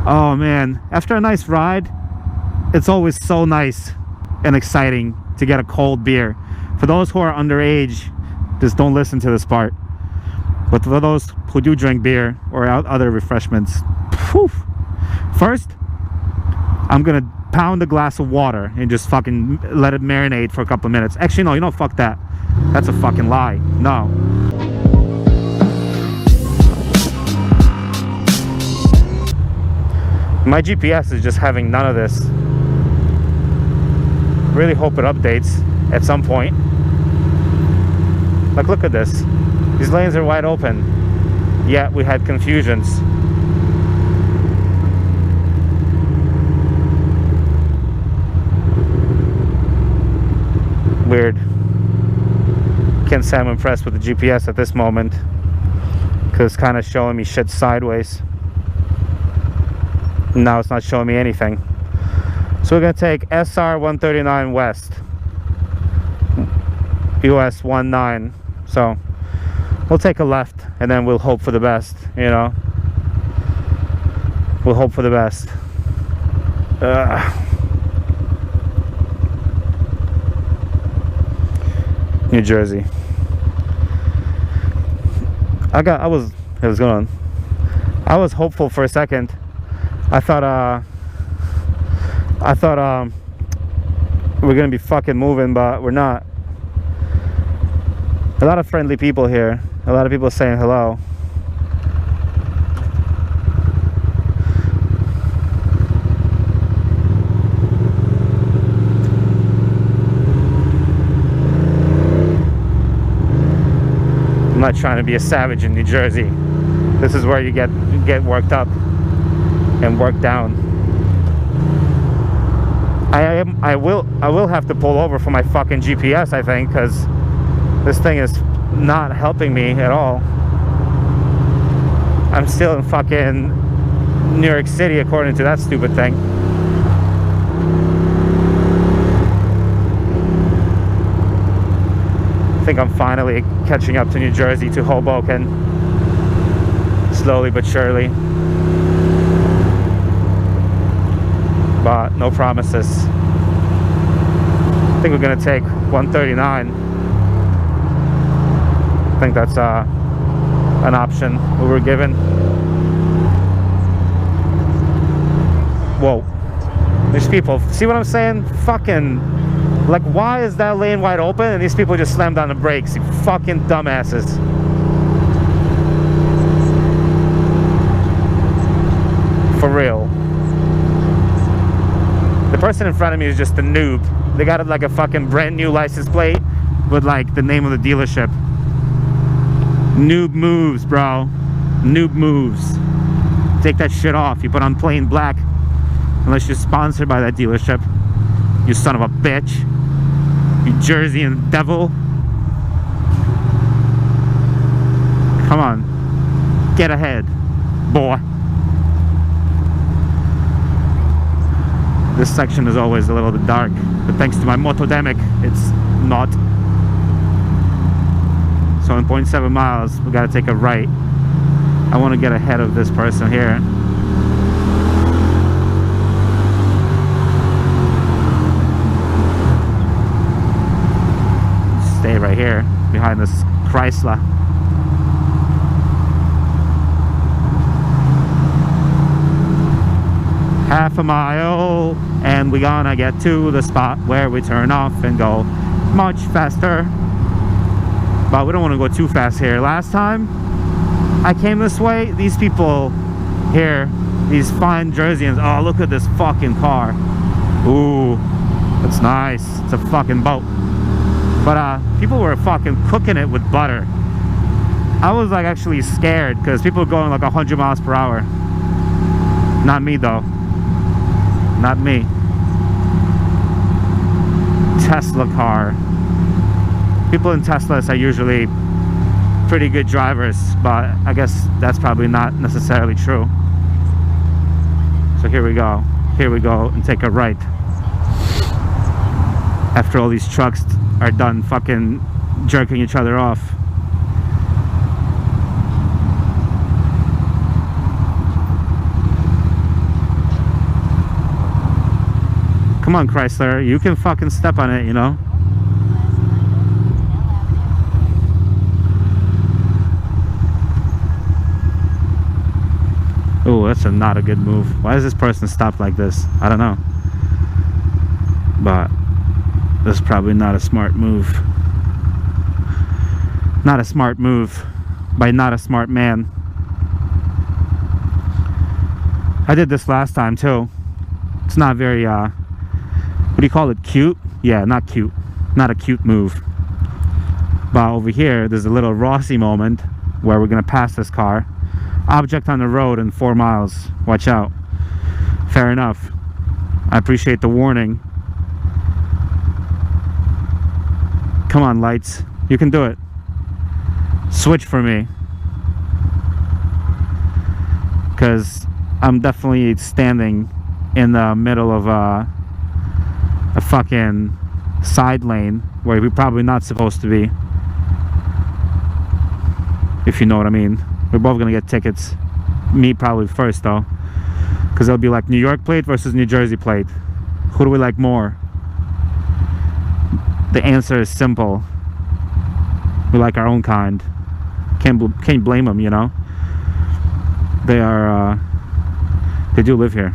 Oh man, after a nice ride, it's always so nice and exciting to get a cold beer. For those who are underage, just don't listen to this part. But for those who do drink beer or other refreshments, whew, first, I'm gonna pound a glass of water and just fucking let it marinate for a couple of minutes. Actually, no, you know, fuck that. That's a fucking lie. No. My GPS is just having none of this. Really hope it updates at some point. Like, look at this. These lanes are wide open. Yet we had confusions. Weird. Can't say I'm impressed with the GPS at this moment, because it's kind of showing me shit sideways. Now it's not showing me anything. So we're gonna take SR 139 West, US 19. So we'll take a left and then we'll hope for the best, you know. We'll hope for the best. New Jersey. I was hopeful for a second. I thought we're gonna be fucking moving, but we're not. A lot of friendly people here. A lot of people saying hello. I'm not trying to be a savage in New Jersey. This is where you get worked up and worked down. I will have to pull over for my fucking GPS, I think, because this thing is not helping me at all. I'm still in fucking New York City according to that stupid thing. I think I'm finally catching up to New Jersey, to Hoboken. Slowly but surely. But no promises. I think we're gonna take 139. I think that's an option we were given. Whoa. These people, see what I'm saying? Fucking, like, why is that lane wide open and these people just slammed on the brakes? You fucking dumbasses. For real. The person in front of me is just a noob. They got like a fucking brand new license plate with like the name of the dealership. Noob moves, bro. Noob moves. Take that shit off. You put on plain black unless you're sponsored by that dealership. You son of a bitch. You Jerseyan devil. Come on. Get ahead, boy. This section is always a little bit dark, but thanks to my Miotto-demic, it's not. So in 0.7 miles, we gotta take a right. I want to get ahead of this person here. Stay right here, behind this Chrysler. Half a mile and we're gonna get to the spot where we turn off and go much faster, but we don't want to go too fast here. Last time I came this way, these people here, these fine Jerseyans, oh look at this fucking car. Ooh, it's nice. It's a fucking boat. But people were fucking cooking it with butter. I was like actually scared because people were going like 100 miles per hour. Not me though. Not me. Tesla car. People in Teslas are usually pretty good drivers, but I guess that's probably not necessarily true. So here we go. Here we go and take a right. After all these trucks are done fucking jerking each other off. Come on, Chrysler, you can fucking step on it, you know? Oh, that's not a good move. Why is this person stopped like this? I don't know. But this is probably not a smart move. Not a smart move by not a smart man. I did this last time too. It's not very, what do you call it? Cute? Yeah, not cute. Not a cute move. But over here, there's a little Rossi moment where we're gonna pass this car. Object on the road in 4 miles. Watch out. Fair enough. I appreciate the warning. Come on, lights. You can do it. Switch for me. Because I'm definitely standing in the middle of a fucking side lane where we're probably not supposed to be. If you know what I mean. We're both gonna get tickets. Me probably first though, because it'll be like New York plate versus New Jersey plate. Who do we like more? The answer is simple. We like our own kind. Can't blame them, you know. They are they do live here.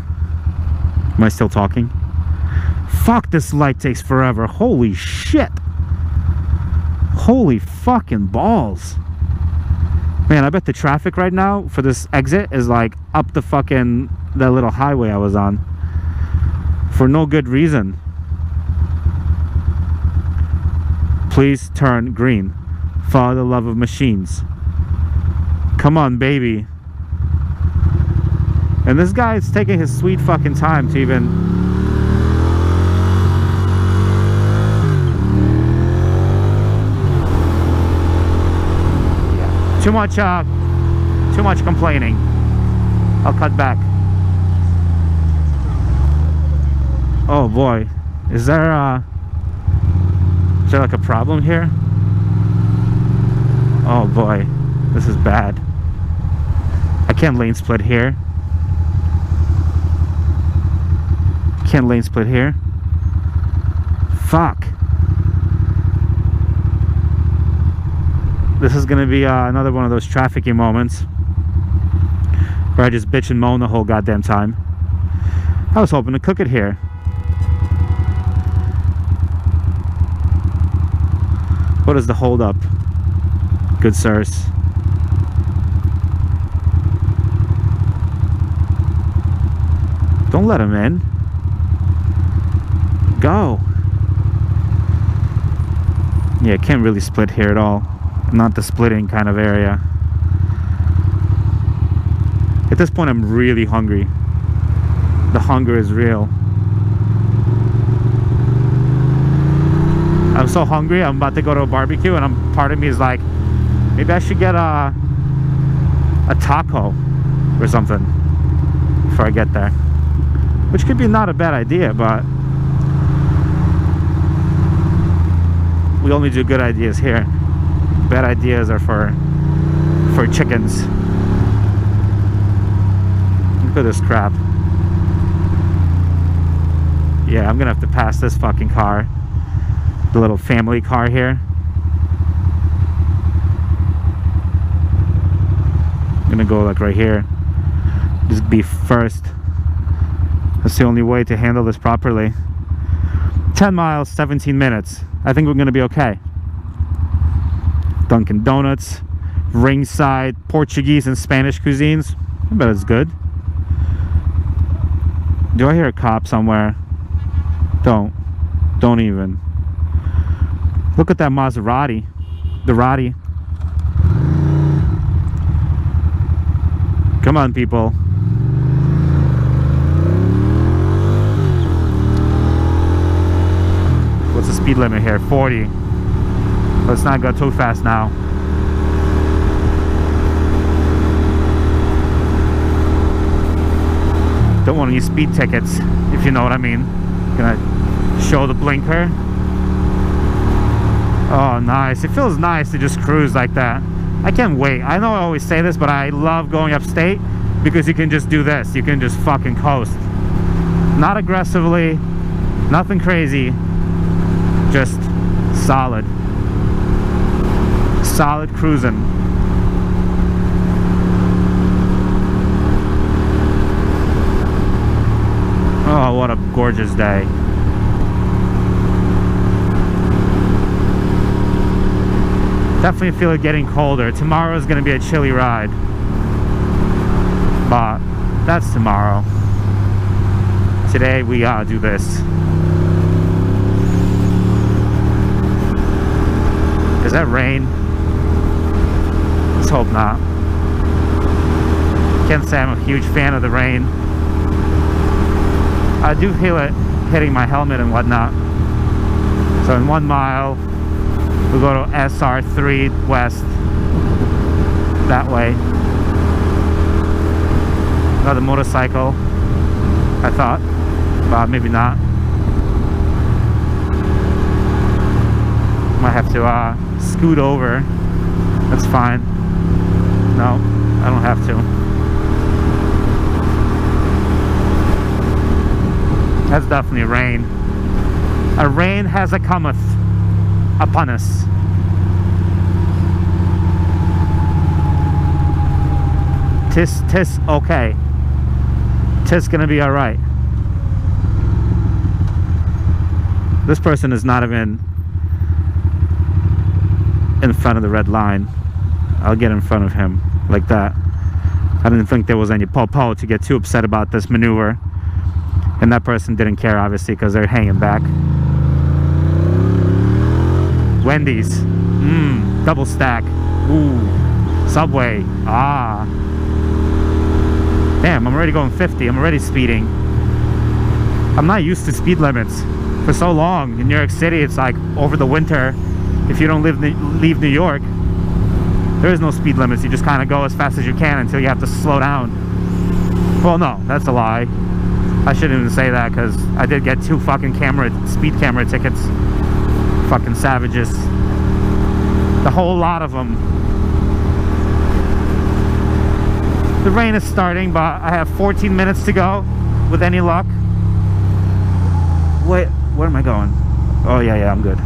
Am I still talking? Fuck, this light takes forever. Holy shit. Holy fucking balls. Man, I bet the traffic right now for this exit is like up the fucking, that little highway I was on. For no good reason. Please turn green. For the love of machines. Come on, baby. And this guy is taking his sweet fucking time to even... Too much complaining. I'll cut back. Oh boy, is there like a problem here? Oh boy, this is bad. I can't lane split here. Can't lane split here. Fuck. This is gonna be another one of those trafficy moments where I just bitch and moan the whole goddamn time. I was hoping to cook it here. What is the hold up? Good sirs. Don't let him in. Go. Yeah, can't really split here at all. Not the splitting kind of area. At this point I'm really hungry. The hunger is real. I'm so hungry, I'm about to go to a barbecue and part of me is like, maybe I should get a taco or something before I get there. Which could be not a bad idea, but we only do good ideas here. Bad ideas are for chickens. Look at this crap. Yeah, I'm gonna have to pass this fucking car. The little family car here. I'm gonna go like right here. Just be first. That's the only way to handle this properly. 10 miles, 17 minutes. I think we're gonna be okay. Dunkin' Donuts, ringside, Portuguese and Spanish cuisines. I bet it's good. Do I hear a cop somewhere? Don't even. Look at that Maserati. The Roddy. Come on, people. What's the speed limit here? 40. Let's not go too fast now. Don't want any speed tickets, if you know what I mean. Gonna show the blinker. Oh, nice. It feels nice to just cruise like that. I can't wait. I know I always say this, but I love going upstate because you can just do this. You can just fucking coast. Not aggressively, Nothing crazy, just solid cruising. Oh, what a gorgeous day. Definitely feel it getting colder. Tomorrow is going to be a chilly ride, but that's tomorrow. Today we do this. Is that rain? Let's hope not. Can't say I'm a huge fan of the rain. I do feel it hitting my helmet and whatnot. So in 1 mile, we go to SR3 west, that way. Another motorcycle, I thought, but maybe not. Might have to scoot over. That's fine. No, I don't have to. That's definitely rain. A rain has a cometh upon us. Tis okay. Tis gonna be alright. This person is not even in front of the red line. I'll get in front of him like that. I didn't think there was any po-po to get too upset about this maneuver. And that person didn't care, obviously, because they're hanging back. Wendy's. Double stack. Ooh. Subway. Ah. Damn, I'm already going 50. I'm already speeding. I'm not used to speed limits. For so long in New York City, it's like over the winter, if you don't leave New York, there is no speed limits. You just kind of go as fast as you can until you have to slow down. Well, no, that's a lie. I shouldn't even say that, because I did get 2 fucking speed camera tickets. Fucking savages. The whole lot of them. The rain is starting, but I have 14 minutes to go with any luck. Wait, where am I going? Oh, yeah, I'm good.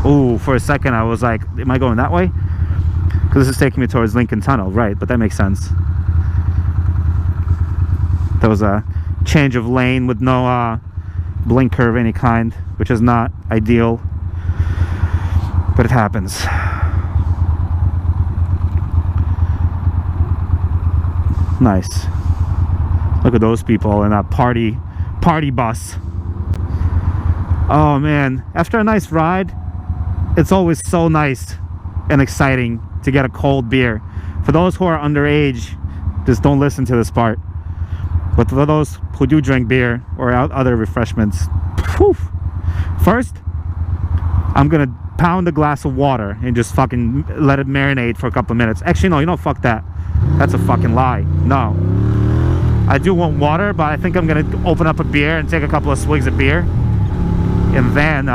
Ooh, for a second I was like, am I going that way? Because this is taking me towards Lincoln Tunnel, right? But that makes sense. There was a change of lane with no blinker of any kind, which is not ideal, but it happens. Nice. Look at those people in that party bus. Oh man, after a nice ride, it's always so nice and exciting to get a cold beer. For those who are underage, just don't listen to this part. But for those who do drink beer or other refreshments, whew, first, I'm gonna pound a glass of water and just fucking let it marinate for a couple of minutes. Actually, no, you know, fuck that. That's a fucking lie. No. I do want water, but I think I'm gonna open up a beer and take a couple of swigs of beer. And then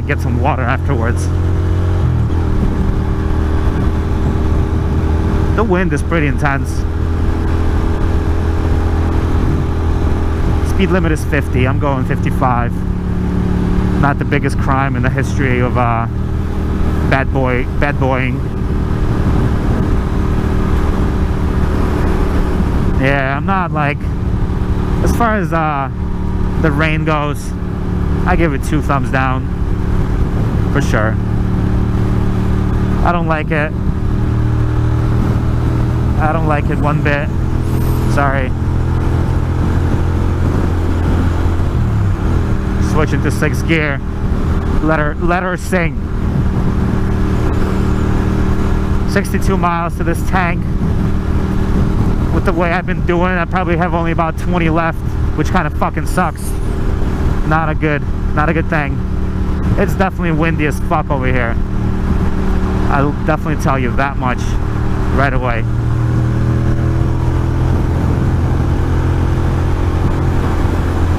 get some water afterwards. The wind is pretty intense. Speed limit is 50. I'm going 55. Not the biggest crime in the history of bad boying. Yeah, I'm not like, as far as the rain goes, I give it 2 thumbs down for sure. I don't like it. I don't like it one bit. Sorry. Switch into 6th gear. Let her sing. 62 miles to this tank. With the way I've been doing, I probably have only about 20 left, which kind of fucking sucks. Not a good thing. It's definitely windy as fuck over here. I'll definitely tell you that much right away.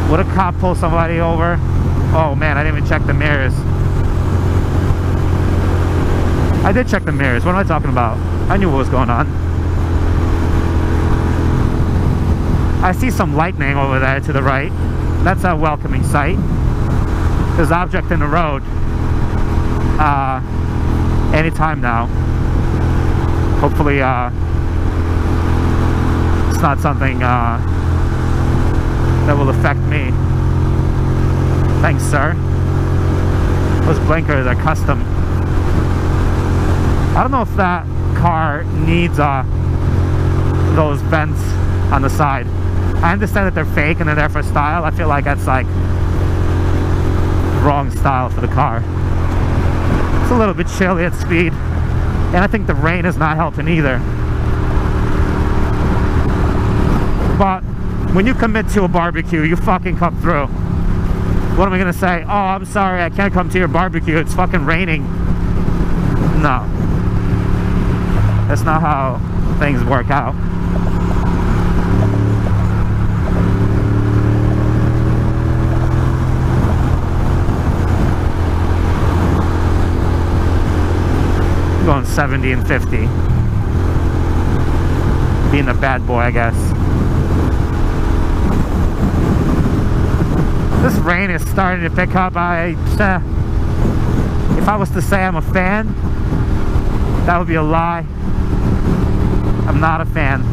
Would a cop pull somebody over? Oh man, I didn't even check the mirrors. I did check the mirrors. What am I talking about? I knew what was going on. I see some lightning over there to the right. That's a welcoming sight. There's object in the road anytime now. Hopefully it's not something that will affect me. Thanks, sir. Those blinkers are custom. I don't know if that car needs those vents on the side. I understand that they're fake and they're there for style. I feel like that's like wrong style for the car. It's a little bit chilly at speed, and I think the rain is not helping either. But when you commit to a barbecue, you fucking come through. What am I gonna say? Oh, I'm sorry, I can't come to your barbecue, it's fucking raining. No, that's not how things work out. I'm going 70 and 50. Being a bad boy, I guess. This rain is starting to pick up. If I was to say I'm a fan, that would be a lie. I'm not a fan.